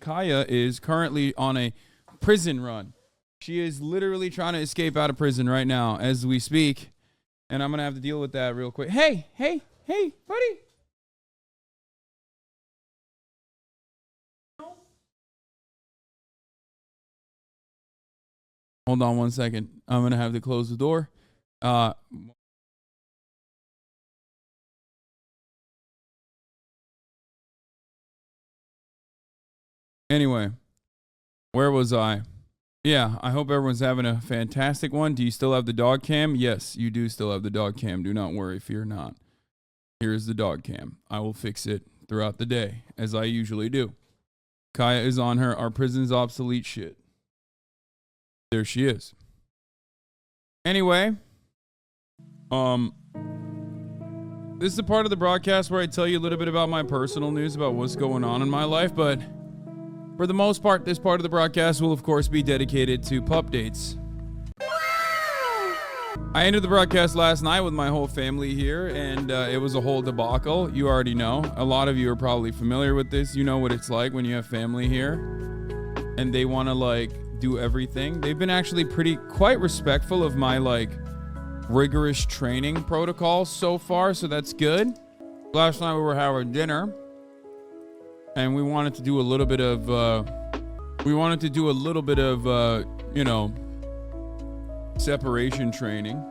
Kaya is currently on a prison run. She is literally trying to escape out of prison right now as we speak. And I'm going to have to deal with that real quick. Hey, buddy. Hold on one second. I'm going to have to close the door. Anyway, where was I? Yeah, I hope everyone's having a fantastic one. Do you still have the dog cam? Yes, you do still have the dog cam. Do not worry, fear not. Here's the dog cam. I will fix it throughout the day, as I usually do. Kaya is on her Our Prison's Obsolete shit. There she is. Anyway, this is the part of the broadcast where I tell you a little bit about my personal news about what's going on in my life, but for the most part, this part of the broadcast will, of course, be dedicated to pup dates. I ended the broadcast last night with my whole family here, and it was a whole debacle. You already know. A lot of you are probably familiar with this. You know what it's like when you have family here, and they want to, like, do everything. They've been actually quite respectful of my, like, rigorous training protocols so far, so that's good. Last night we were having dinner. And we wanted to do a little bit of, you know, separation training.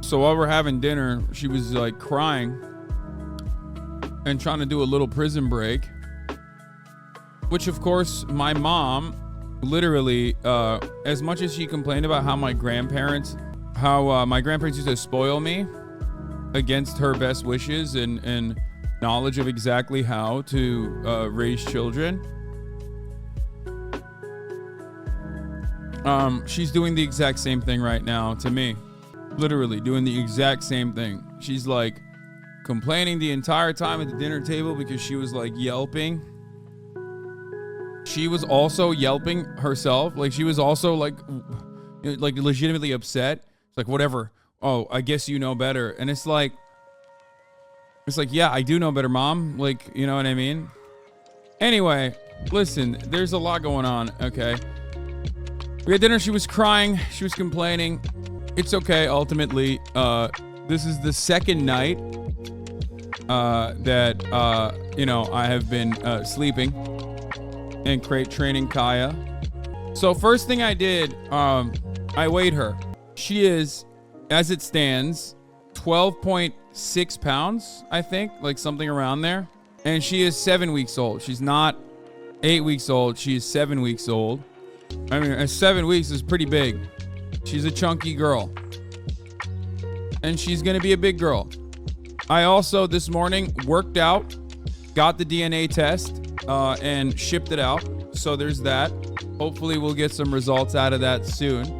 So while we're having dinner, she was like crying and trying to do a little prison break, which of course my mom literally, as much as she complained about how my grandparents used to spoil me against her best wishes and knowledge of exactly how to raise children. She's doing the exact same thing right now to me. Literally doing the exact same thing. She's like complaining the entire time at the dinner table because she was like yelping. She was also yelping herself. Like she was also like legitimately upset. It's like, whatever. Oh, I guess you know better. And it's like, yeah, I do know better, Mom. Like, you know what I mean? Anyway, listen, there's a lot going on, okay? We had dinner. She was crying. She was complaining. It's okay, ultimately. This is the second night that, you know, I have been sleeping and crate training Kaya. So first thing I did, I weighed her. She is, as it stands, 12.6 pounds, I think, like something around there. And she is 7 weeks old. She's not 8 weeks old. She is 7 weeks old. I mean, 7 weeks is pretty big. She's a chunky girl. And she's going to be a big girl. I also, this morning, worked out, got the DNA test, and shipped it out. So there's that. Hopefully we'll get some results out of that soon.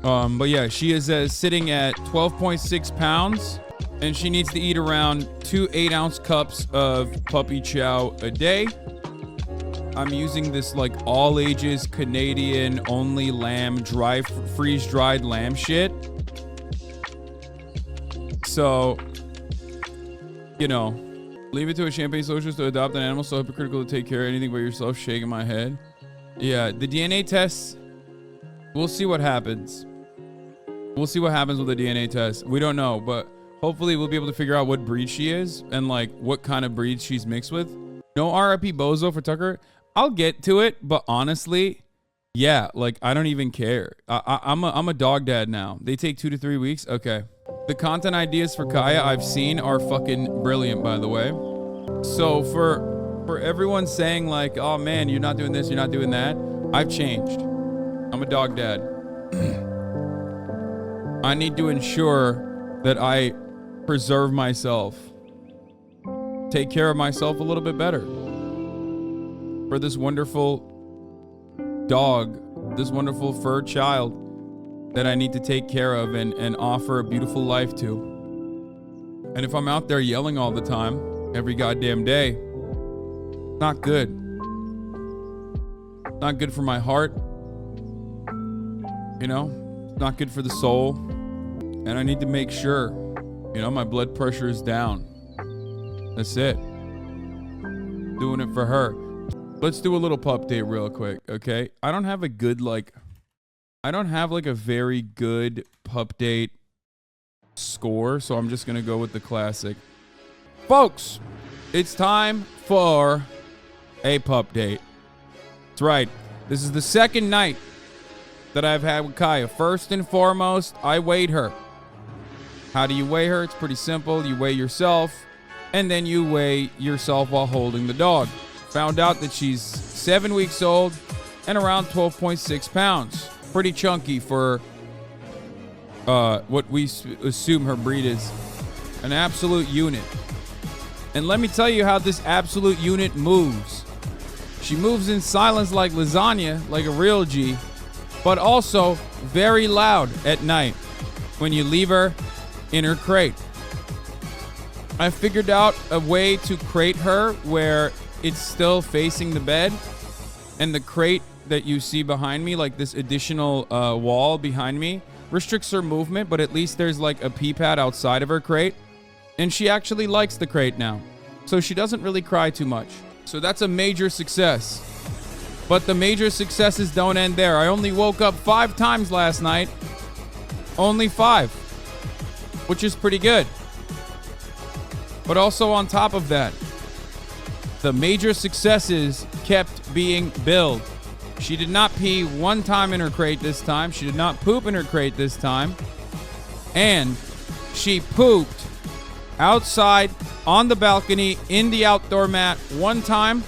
But yeah, she is sitting at 12.6 pounds, and she needs to eat around 2 8-ounce cups of puppy chow a day. I'm using this like all ages Canadian only lamb freeze dried lamb shit. So, you know, leave it to a champagne socialist to adopt an animal, so hypocritical to take care of anything but yourself. Shaking my head. Yeah, the DNA tests, we'll see what happens. We'll see what happens with the DNA test. We don't know, but hopefully we'll be able to figure out what breed she is and like what kind of breed she's mixed with. No RIP Bozo for Tucker. I'll get to it, but honestly, yeah, like I don't even care. I'm a dog dad now. They take 2 to 3 weeks. Okay. The content ideas for Kaya I've seen are fucking brilliant, by the way. So for everyone saying like, oh man, you're not doing this, you're not doing that, I've changed. I'm a dog dad. I need to ensure that I preserve myself, take care of myself a little bit better for this wonderful dog, this wonderful fur child that I need to take care of and offer a beautiful life to. And if I'm out there yelling all the time, every goddamn day, not good. Not good for my heart. You know, not good for the soul. And I need to make sure, you know, my blood pressure is down. That's it. Doing it for her. let's do a little pup date real quick, okay? I don't have like a very good pup date score, so I'm just gonna go with the classic. Folks, it's time for a pup date. That's right. This is the second night that I've had with Kaya. First and foremost, I weighed her. How do you weigh her? It's pretty simple. You weigh yourself, and then you weigh yourself while holding the dog. Found out that she's 7 weeks old and around 12.6 pounds. Pretty chunky for what we assume her breed is. An absolute unit. And let me tell you how this absolute unit moves. She moves in silence like lasagna, like a real G, but also very loud at night when you leave her in her crate. I figured out a way to crate her where it's still facing the bed, and the crate that you see behind me, like this additional wall behind me, restricts her movement, but at least there's like a pee pad outside of her crate, and she actually likes the crate now. So she doesn't really cry too much. So that's a major success. But the major successes don't end there. I only woke up 5 times last night. Only 5. Which is pretty good. But also on top of that, the major successes kept being billed. She did not pee 1 time in her crate this time. She did not poop in her crate this time. And she pooped outside on the balcony in the outdoor mat 1 time,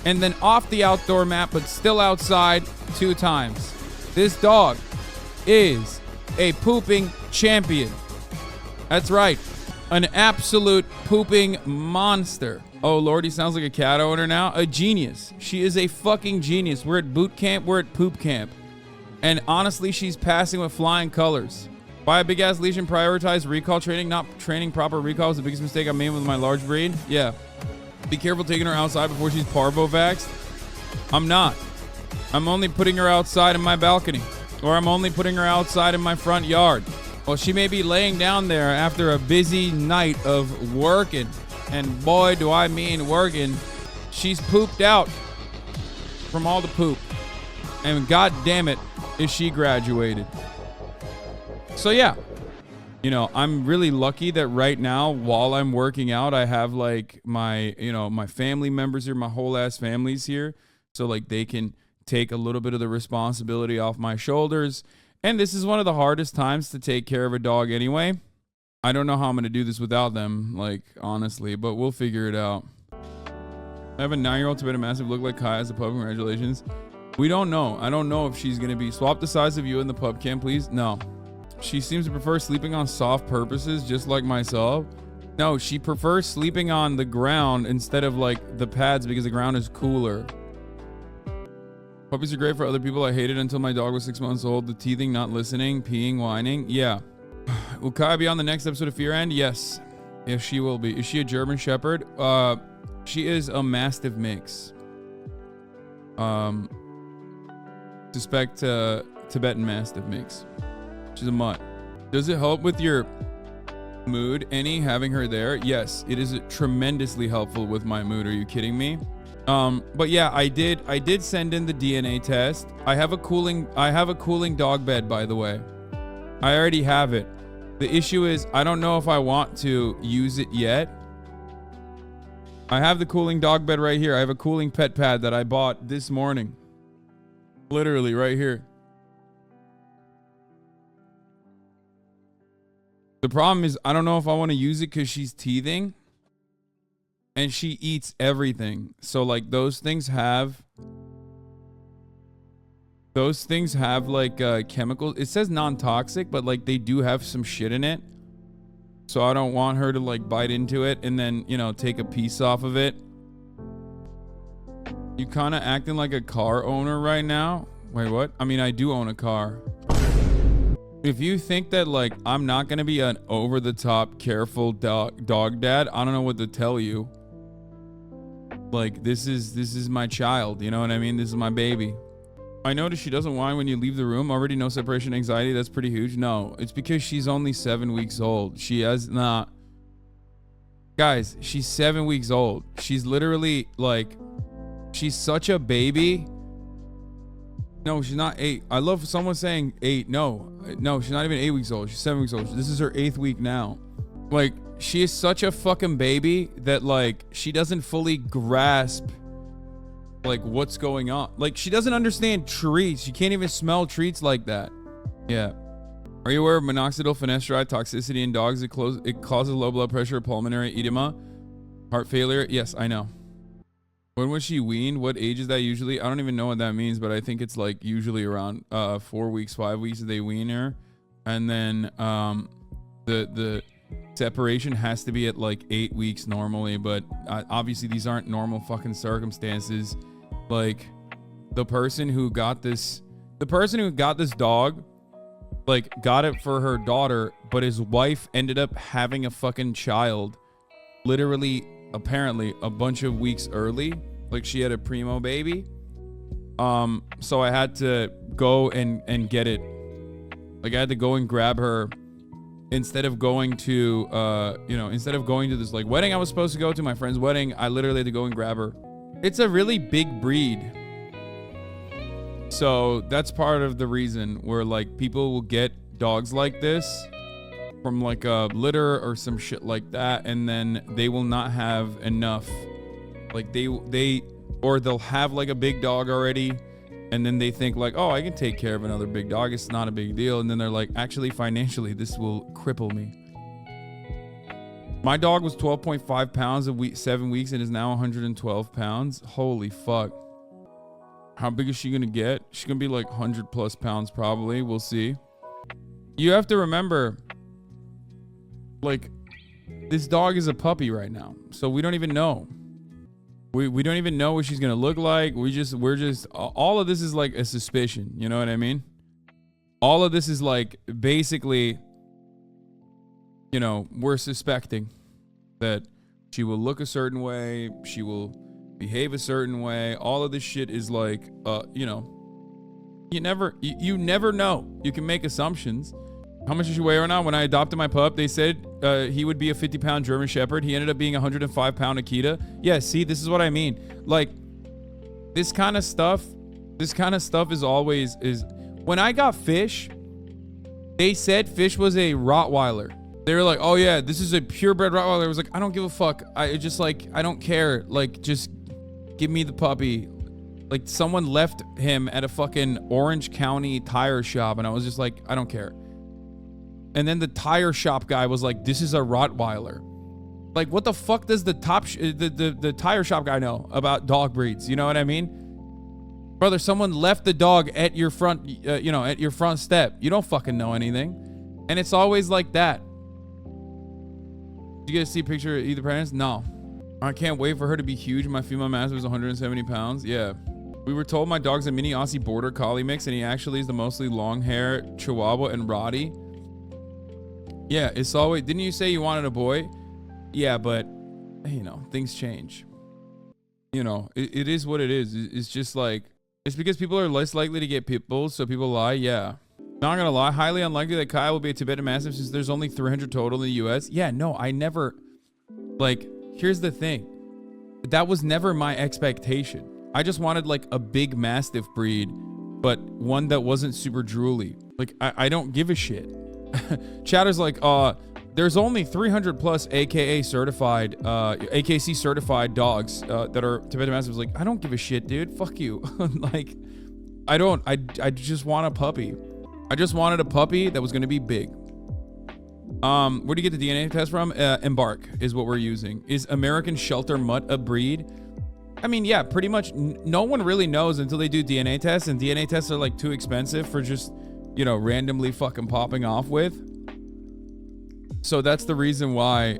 and then off the outdoor mat but still outside 2 times. This dog is a pooping champion. That's right, an absolute pooping monster. Oh Lord, he sounds like a cat owner now. A genius. She is a fucking genius. We're at boot camp, we're at poop camp, and honestly she's passing with flying colors. Buy a big ass leash and prioritize recall training. Not training proper recall is the biggest mistake I made with my large breed. Yeah. Be careful taking her outside before she's parvo-vaxxed. I'm not. I'm only putting her outside in my balcony. Or I'm only putting her outside in my front yard. Well, she may be laying down there after a busy night of working. And boy, do I mean working. She's pooped out from all the poop. And god damn it, is she graduated. So yeah, you know, I'm really lucky that right now while I'm working out, I have like my, you know, my family members here, my whole ass family's here. So like they can take a little bit of the responsibility off my shoulders. And this is one of the hardest times to take care of a dog anyway. I don't know how I'm going to do this without them, like honestly, but we'll figure it out. I have a 9-year-old Tibetan Mastiff look like Kai as a pup. Congratulations. We don't know. I don't know if she's going to be. Swap the size of you in the pup cam, please. No. She seems to prefer sleeping on soft purposes, just like myself. No, she prefers sleeping on the ground instead of like the pads because the ground is cooler. Puppies are great for other people. I hated until my dog was 6 months old. The teething, not listening, peeing, whining. Yeah. Will Kaya be on the next episode of Fear End? Yes. If she will be. Is she a German Shepherd? She is a Mastiff mix. Suspect Tibetan Mastiff mix. She's a mutt. Does it help with your mood any having her there? Yes, it is tremendously helpful with my mood. Are you kidding me? But yeah, I did send in the DNA test. I have a cooling dog bed, by the way. I already have it. The issue is I don't know if I want to use it yet. I have the cooling dog bed right here. I have a cooling pet pad that I bought this morning. Literally right here. The problem is I don't know if I want to use it because she's teething. And she eats everything. So like those things have like chemicals. It says non-toxic, but like they do have some shit in it. So I don't want her to like bite into it and then, you know, take a piece off of it. You kind of acting like a car owner right now. Wait, what? I mean, I do own a car. If you think that like I'm not going to be an over-the-top careful dog dad, I don't know what to tell you. Like this is my child, you know what I mean? This is my baby. I noticed she doesn't whine when you leave the room. Already no separation anxiety. That's pretty huge. No, it's because she's only 7 weeks old. She has not. Guys, she's 7 weeks old. She's literally like, She's such a baby. No, she's not 8. I love someone saying 8. No, she's not even 8 weeks old. She's 7 weeks old. This is her 8th week now. Like, she is such a fucking baby that, like, she doesn't fully grasp, like, what's going on. Like, she doesn't understand treats. She can't even smell treats like that. Yeah. Are you aware of minoxidil finasteride toxicity in dogs? It causes low blood pressure, pulmonary edema, heart failure. Yes, I know. When was she weaned? What age is that usually? I don't even know what that means, but I think it's like usually around 4 weeks, 5 weeks they wean her. And then the separation has to be at like 8 weeks normally, but obviously these aren't normal fucking circumstances. Like the person who got this dog, like got it for her daughter, but his wife ended up having a fucking child literally apparently a bunch of weeks early. Like she had a primo baby. So I had to go and get it. Like I had to go and grab her instead of going to instead of going to this like wedding I was supposed to go to, my friend's wedding. I literally had to go and grab her. It's a really big breed. So that's part of the reason where like people will get dogs like this from like a litter or some shit like that, and then they will not have enough. Like they'll have like a big dog already, and then they think like, oh, I can take care of another big dog, it's not a big deal. And then they're like, actually financially this will cripple me. My dog was 12.5 pounds a 7 weeks and is now 112 pounds. Holy fuck. How big is she gonna get? She's gonna be like 100 plus pounds probably. We'll see. You have to remember, like, this dog is a puppy right now, so we don't even know. We don't even know what she's gonna look like. We're just all of this is like a suspicion. You know what I mean? All of this is like basically, you know, we're suspecting that she will look a certain way, she will behave a certain way. All of this shit is like, you know, you never know. You can make assumptions. How much does she weigh right now? When I adopted my pup, they said he would be a 50-pound German Shepherd. He ended up being a 105-pound Akita. Yeah, see, this is what I mean. Like, this kind of stuff is always when I got Fish, they said Fish was a Rottweiler. They were like, oh yeah, this is a purebred Rottweiler. I was like, I don't give a fuck. I don't care. Like, just give me the puppy. Like, someone left him at a fucking Orange County tire shop, and I was just like, I don't care. And then the tire shop guy was like, this is a Rottweiler. Like, what the fuck does the tire shop guy know about dog breeds? You know what I mean? Brother, someone left the dog at your front, at your front step. You don't fucking know anything. And it's always like that. Did you guys see a picture of either parents? No. I can't wait for her to be huge. My female mastiff is 170 pounds. Yeah. We were told my dog's a mini Aussie Border Collie mix, and he actually is the mostly long hair Chihuahua and Roddy. Yeah, it's always... Didn't you say you wanted a boy? Yeah, but, you know, things change. You know, it is what it is. It's just like... It's because people are less likely to get pit bulls, so people lie. Yeah. Not gonna lie, highly unlikely that Kyle will be a Tibetan Mastiff since there's only 300 total in the US. Yeah, no, I never... Like, here's the thing. That was never my expectation. I just wanted, like, a big Mastiff breed, but one that wasn't super drooly. Like, I don't give a shit. Chatter's like, there's only 300 plus AKA certified, AKC certified dogs that are Tibetan Mastiffs. Like, I don't give a shit, dude. Fuck you. Like, I just want a puppy. I just wanted a puppy that was going to be big. Where do you get the DNA test from? Embark is what we're using. Is American Shelter Mutt a breed? I mean, yeah, pretty much. No one really knows until they do DNA tests, and DNA tests are like too expensive for just, you know, randomly fucking popping off with. So that's the reason why.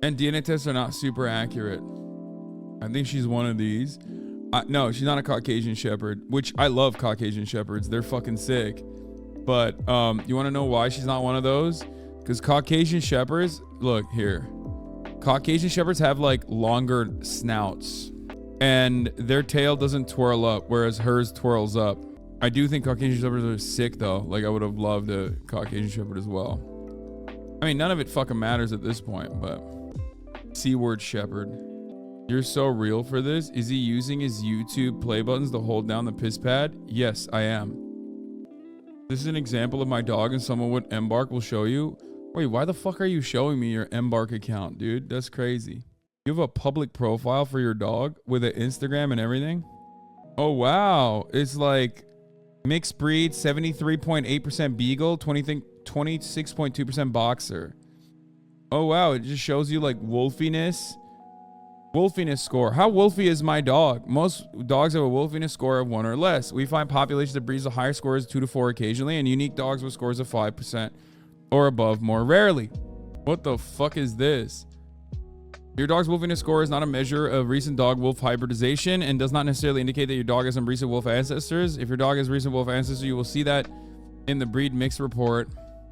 And DNA tests are not super accurate. I think she's one of these. No, she's not a Caucasian Shepherd, which I love Caucasian Shepherds. They're fucking sick. But you want to know why she's not one of those? Because Caucasian Shepherds, look here. Caucasian Shepherds have like longer snouts, and their tail doesn't twirl up, whereas hers twirls up. I do think Caucasian Shepherds are sick though. Like, I would have loved a Caucasian Shepherd as well. I mean, none of it fucking matters at this point, but C-word Shepherd. You're so real for this. Is he using his YouTube play buttons to hold down the piss pad? Yes, I am. This is an example of my dog and someone with Embark will show you. Wait, why the fuck are you showing me your Embark account, dude? That's crazy. You have a public profile for your dog with an Instagram and everything? Oh, wow. It's like mixed breed, 73.8% beagle, 26.2% boxer. Oh, wow. It just shows you like wolfiness. Wolfiness score. How wolfy is my dog? Most dogs have a wolfiness score of 1 or less. We find populations of breeds with higher scores 2 to 4 occasionally, and unique dogs with scores of 5% or above more rarely. What the fuck is this? Your dog's wolfiness score is not a measure of recent dog-wolf hybridization and does not necessarily indicate that your dog has some recent wolf ancestors. If your dog has recent wolf ancestors, you will see that in the breed mix report.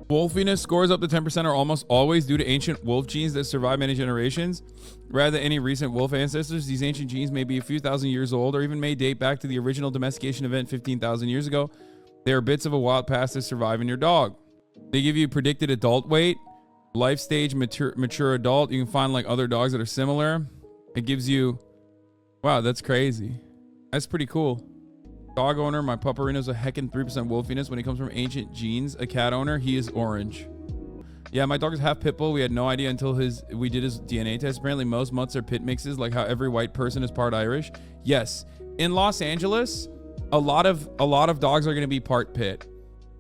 Wolfiness scores up to 10% are almost always due to ancient wolf genes that survive many generations. Rather than any recent wolf ancestors, these ancient genes may be a few thousand years old or even may date back to the original domestication event 15,000 years ago. They are bits of a wild past that survive in your dog. They give you predicted adult weight, life stage, mature adult. You can find like other dogs that are similar. It gives you, wow, that's crazy. That's pretty cool. Dog owner, my pupperino's a heckin' 3% wolfiness. When he comes from ancient genes, a cat owner, he is orange. Yeah, my dog is half pit bull. We had no idea until we did his DNA test. Apparently most mutts are pit mixes, like how every white person is part Irish. Yes, in Los Angeles, a lot of dogs are gonna be part pit,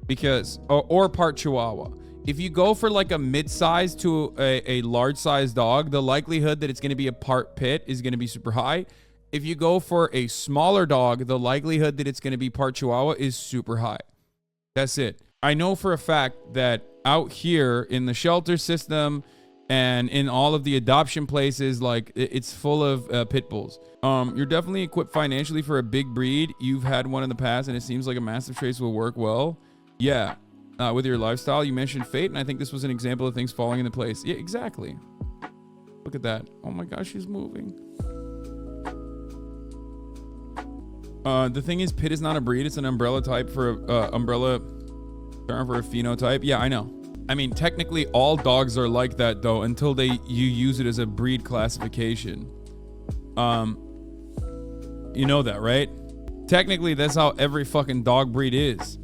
because or part Chihuahua. If you go for like a mid-size to a large-sized dog, the likelihood that it's gonna be a part pit is gonna be super high. If you go for a smaller dog, the likelihood that it's going to be part Chihuahua is super high. That's it. I know for a fact that out here in the shelter system and in all of the adoption places, like it's full of pit bulls. You're definitely equipped financially for a big breed. You've had one in the past and it seems like a massive trace will work well. Yeah. With your lifestyle, you mentioned fate, and I think this was an example of things falling into place. Yeah, exactly. Look at that. Oh my gosh, she's moving. The thing is, pit is not a breed. It's an umbrella type for umbrella term for a phenotype. Yeah, I know. I mean, technically all dogs are like that though, until you use it as a breed classification. You know that, right? Technically, that's how every fucking dog breed is.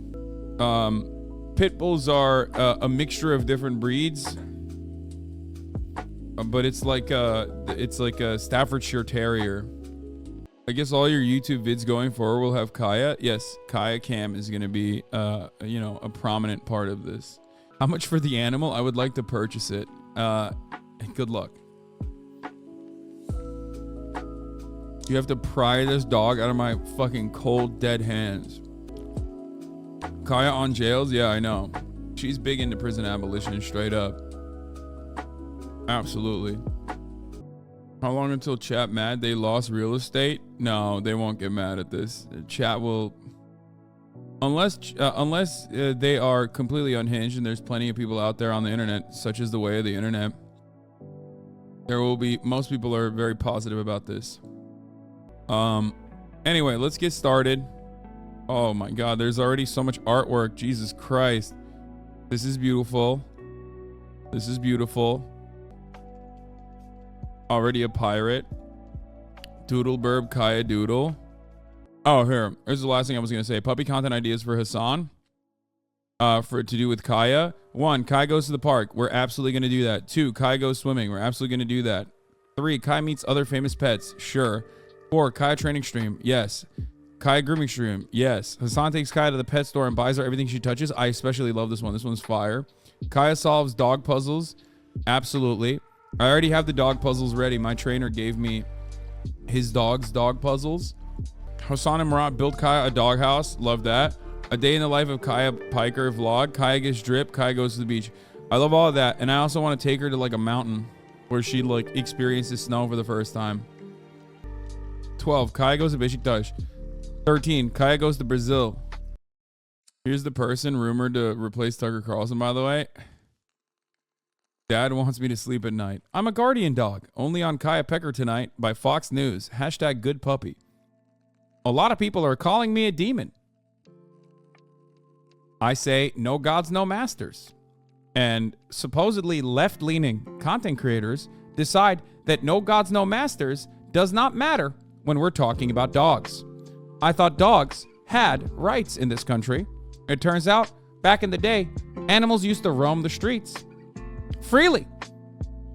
Pit bulls are a mixture of different breeds, but it's like a Staffordshire Terrier. I guess all your YouTube vids going forward will have Kaya. Yes, Kaya Cam is going to be, a prominent part of this. How much for the animal? I would like to purchase it. Good luck. You have to pry this dog out of my fucking cold, dead hands. Kaya on jails? Yeah, I know. She's big into prison abolition, straight up. Absolutely. How long until chat mad they lost real estate? No, they won't get mad at this. Chat will, unless they are completely unhinged, and there's plenty of people out there on the internet, such as the way of the internet. There will be, most people are very positive about this. Anyway, let's get started. Oh my God, there's already so much artwork. Jesus Christ. This is beautiful. This is beautiful. Already a pirate. Doodle burb Kaya Doodle. Oh, here. Here's the last thing I was going to say. Puppy content ideas for Hasan. To do with Kaya. 1, Kaya goes to the park. We're absolutely going to do that. 2, Kaya goes swimming. We're absolutely going to do that. 3, Kaya meets other famous pets. Sure. 4, Kaya training stream. Yes. Kaya grooming stream. Yes. Hasan takes Kaya to the pet store and buys her everything she touches. I especially love this one. This one's fire. Kaya solves dog puzzles. Absolutely. I already have the dog puzzles ready. My trainer gave me his dog's dog puzzles. Hasan and Murat built Kaya a doghouse. Love that. A day in the life of Kaya Piker vlog. Kaya gets drip. Kaya goes to the beach. I love all of that. And I also want to take her to like a mountain where she like experiences snow for the first time. 12, Kaya goes to Beşiktaş. 13, Kaya goes to Brazil. Here's the person rumored to replace Tucker Carlson, by the way. Dad wants me to sleep at night. I'm a guardian dog. Only on Kaya Pecker tonight by Fox News. Hashtag good puppy. A lot of people are calling me a demon. I say no gods, no masters. And supposedly left-leaning content creators decide that no gods, no masters does not matter when we're talking about dogs. I thought dogs had rights in this country. It turns out, back in the day, animals used to roam the streets freely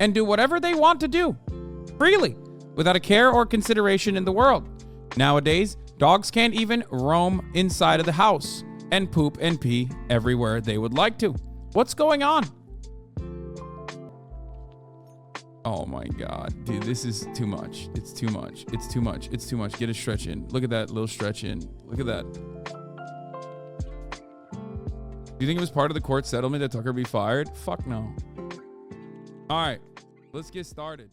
and do whatever they want to do freely without a care or consideration in the world. Nowadays, dogs can't even roam inside of the house and poop and pee everywhere they would like to. What's going on? Oh my God, dude, this is too much. It's too much. It's too much. It's too much. Get a stretch in. Look at that little stretch in. Look at that. Do you think it was part of the court settlement that Tucker be fired? Fuck no. All right, let's get started.